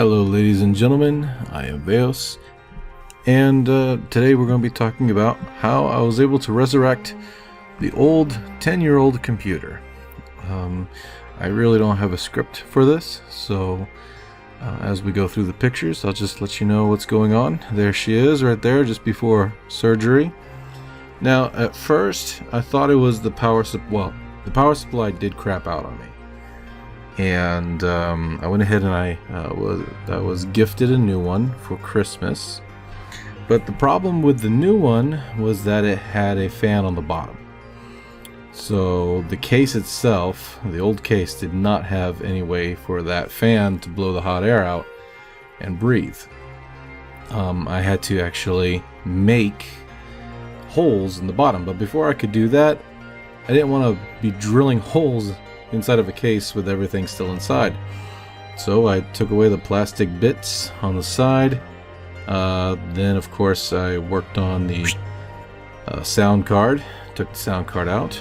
Hello ladies and gentlemen, I am Vaos, and today we're going to be talking about how I was able to resurrect the old 10-year-old computer. I really don't have a script for this, so as we go through the pictures, I'll just let you know what's going on. There she is right there just before surgery. Now at first I thought it was the power supply. Well, the power supply did crap out on me. And I went ahead and I was gifted a new one for Christmas. But the problem with the new one was that it had a fan on the bottom. So the case itself, the old case, did not have any way for that fan to blow the hot air out and breathe. I had to actually make holes in the bottom. But before I could do that, I didn't want to be drilling holes inside of a case with everything still inside. So I took away the plastic bits on the side. Then of course I worked on the sound card. Took the sound card out.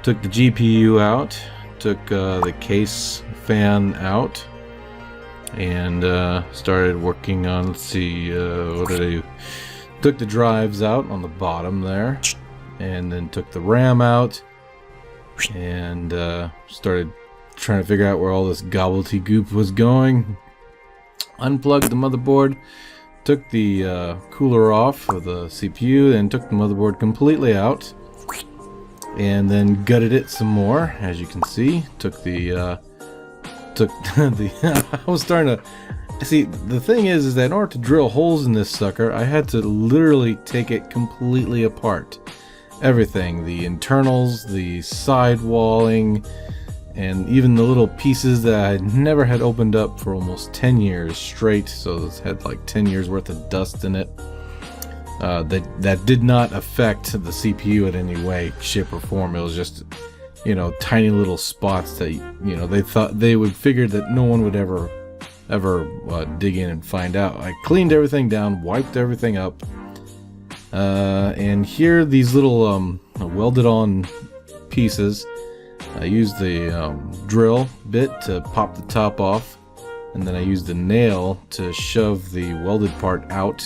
Took the GPU out. Took the case fan out. And started working on, let's see, what did I do? Took the drives out on the bottom there. And then took the RAM out. And started trying to figure out where all this gobbledygook was going. Unplugged the motherboard, took the cooler off of the CPU, then took the motherboard completely out, and then gutted it some more. As you can see, took the I was starting to see. The thing is that in order to drill holes in this sucker, I had to literally take it completely apart. Everything, the internals, the sidewalling, and even the little pieces that I never had opened up for almost 10 years straight, so it had like 10 years worth of dust in it. That did not affect the CPU in any way, shape, or form. It was just, you know, tiny little spots that, you know, they thought they would figure that no one would ever dig in and find out. I cleaned everything down, wiped everything up. And here, these little welded on pieces, I used the drill bit to pop the top off, and then I used the nail to shove the welded part out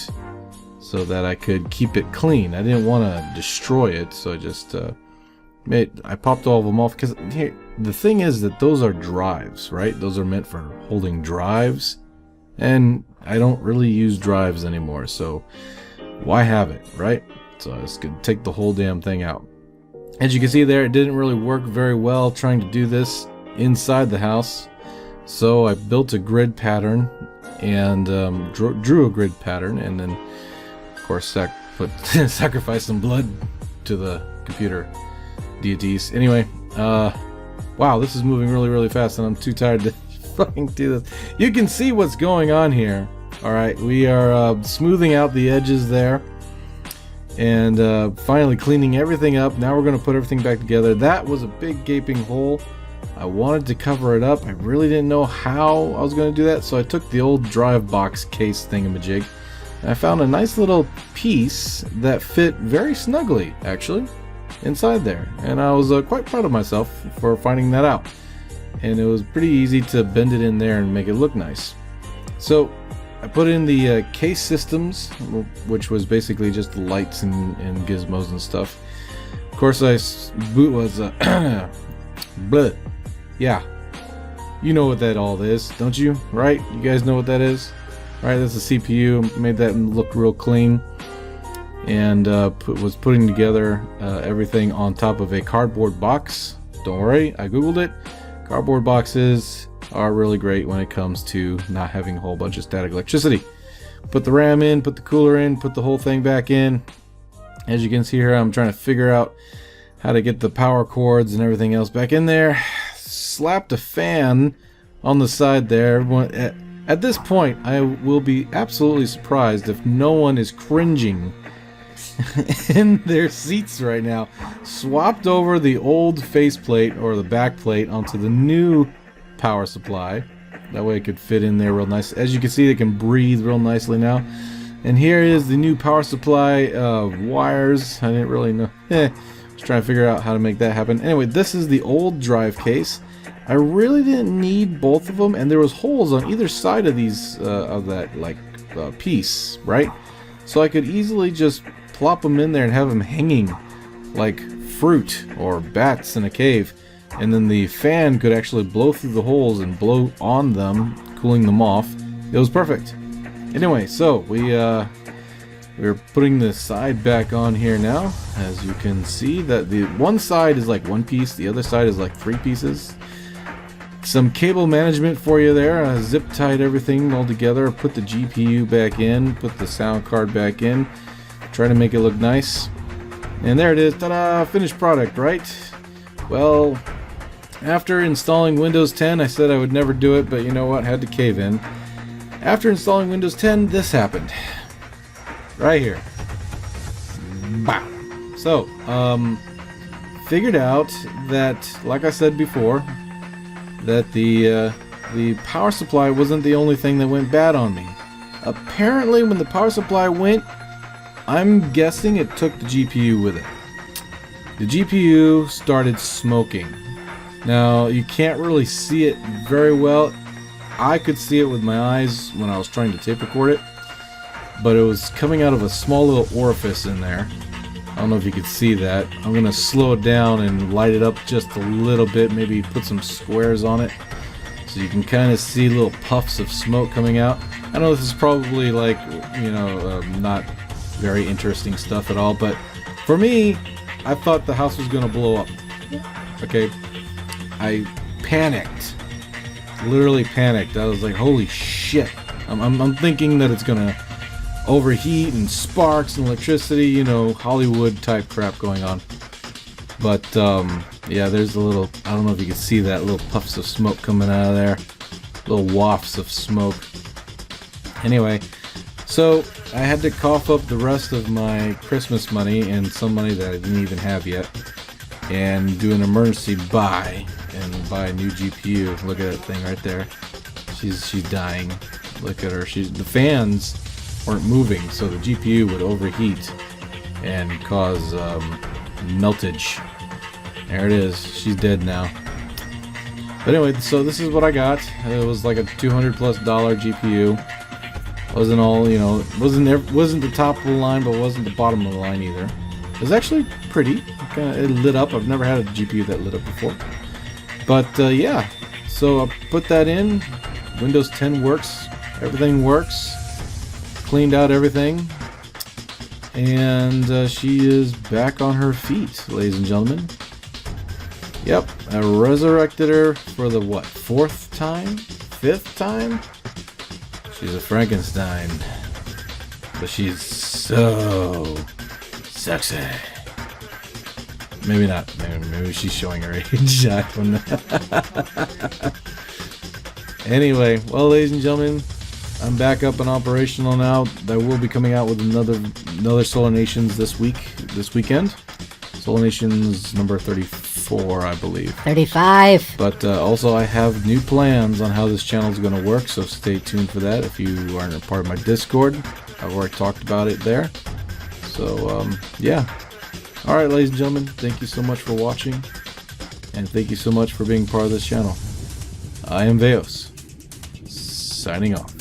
so that I could keep it clean. I didn't want to destroy it, so I just I popped all of them off, because here, the thing is that those are drives, right? Those are meant for holding drives, and I don't really use drives anymore, so why have it, right? So I just could take the whole damn thing out. As you can see there, it didn't really work very well trying to do this inside the house. So I built a grid pattern and drew a grid pattern, and then of course sacrificed some blood to the computer deities. Anyway, wow, this is moving really fast, and I'm too tired to fucking do this. You can see what's going on here. Alright, we are smoothing out the edges there, and finally cleaning everything up. Now we're going to put everything back together. That was a big gaping hole. I wanted to cover it up. I really didn't know how I was going to do that, so I took the old drive box case thingamajig, and I found a nice little piece that fit very snugly, actually, inside there. And I was quite proud of myself for finding that out. And it was pretty easy to bend it in there and make it look nice. So I put in the case systems, which was basically just the lights and gizmos and stuff. Of course, boot was bleh. Yeah, you know what that all is, don't you? Right? You guys know what that is, right? That's a CPU. Made that look real clean, and was putting together everything on top of a cardboard box. Don't worry, I googled it. Cardboard boxes are really great when it comes to not having a whole bunch of static electricity. Put the RAM in, put the cooler in, put the whole thing back in. As you can see here, I'm trying to figure out how to get the power cords and everything else back in there. Slapped a fan on the side there. At this point, I will be absolutely surprised if no one is cringing in their seats right now. Swapped over the old faceplate or the back plate onto the new power supply. That way it could fit in there real nice. As you can see, it can breathe real nicely now. And here is the new power supply wires. I didn't really know. Just trying to figure out how to make that happen. Anyway, this is the old drive case. I really didn't need both of them, and there was holes on either side of these of that like piece, right? So I could easily just plop them in there and have them hanging like fruit or bats in a cave, and then the fan could actually blow through the holes and blow on them, cooling them off. It was perfect. Anyway, so we're putting the side back on here now. As you can see, that the one side is like one piece, the other side is like 3 pieces. Some cable management for you there. Zip tied everything all together. Put the GPU back in. Put the sound card back in. Try to make it look nice. And there it is. Ta-da! Finished product, right? Well, after installing Windows 10, I said I would never do it, but you know what? Had to cave in. After installing Windows 10, this happened. Right here. Wow. So, figured out that, like I said before, that the power supply wasn't the only thing that went bad on me. Apparently, when the power supply went, I'm guessing it took the GPU with it. The GPU started smoking. Now, you can't really see it very well. I could see it with my eyes when I was trying to tape record it, but it was coming out of a small little orifice in there. I don't know if you could see that. I'm going to slow it down and light it up just a little bit, maybe put some squares on it so you can kind of see little puffs of smoke coming out. I know this is probably like, you know, not very interesting stuff at all, but for me, I thought the house was going to blow up. Okay, I panicked. Literally panicked. I was like, holy shit. I'm thinking that it's going to overheat and sparks and electricity, you know, Hollywood type crap going on. But yeah, there's a little, I don't know if you can see that, little puffs of smoke coming out of there, little wafts of smoke. Anyway, so I had to cough up the rest of my Christmas money and some money that I didn't even have yet, and do an emergency buy and buy a new GPU. Look at that thing right there. She's dying. Look at her. The fans weren't moving, so the GPU would overheat and cause meltage. There it is. She's dead now. But anyway, so this is what I got. It was like a $200+ GPU. Wasn't all, you know, wasn't the top of the line, but wasn't the bottom of the line either. It was actually pretty. It lit up. I've never had a GPU that lit up before. But yeah, so I put that in. Windows 10 works. Everything works. Cleaned out everything, and she is back on her feet, ladies and gentlemen. Yep, I resurrected her for the what, 4th time? 5th time? She's a Frankenstein, but she's so sexy. Maybe not. Maybe she's showing her age. I don't know. Anyway, well, ladies and gentlemen, I'm back up and operational now. I will be coming out with another Solar Nations this weekend. Solar Nations number 34, I believe. 35. But also I have new plans on how this channel is going to work, so stay tuned for that. If you aren't a part of my Discord, I've already talked about it there. So, yeah. Alright, ladies and gentlemen, thank you so much for watching, and thank you so much for being part of this channel. I am Vaos, signing off.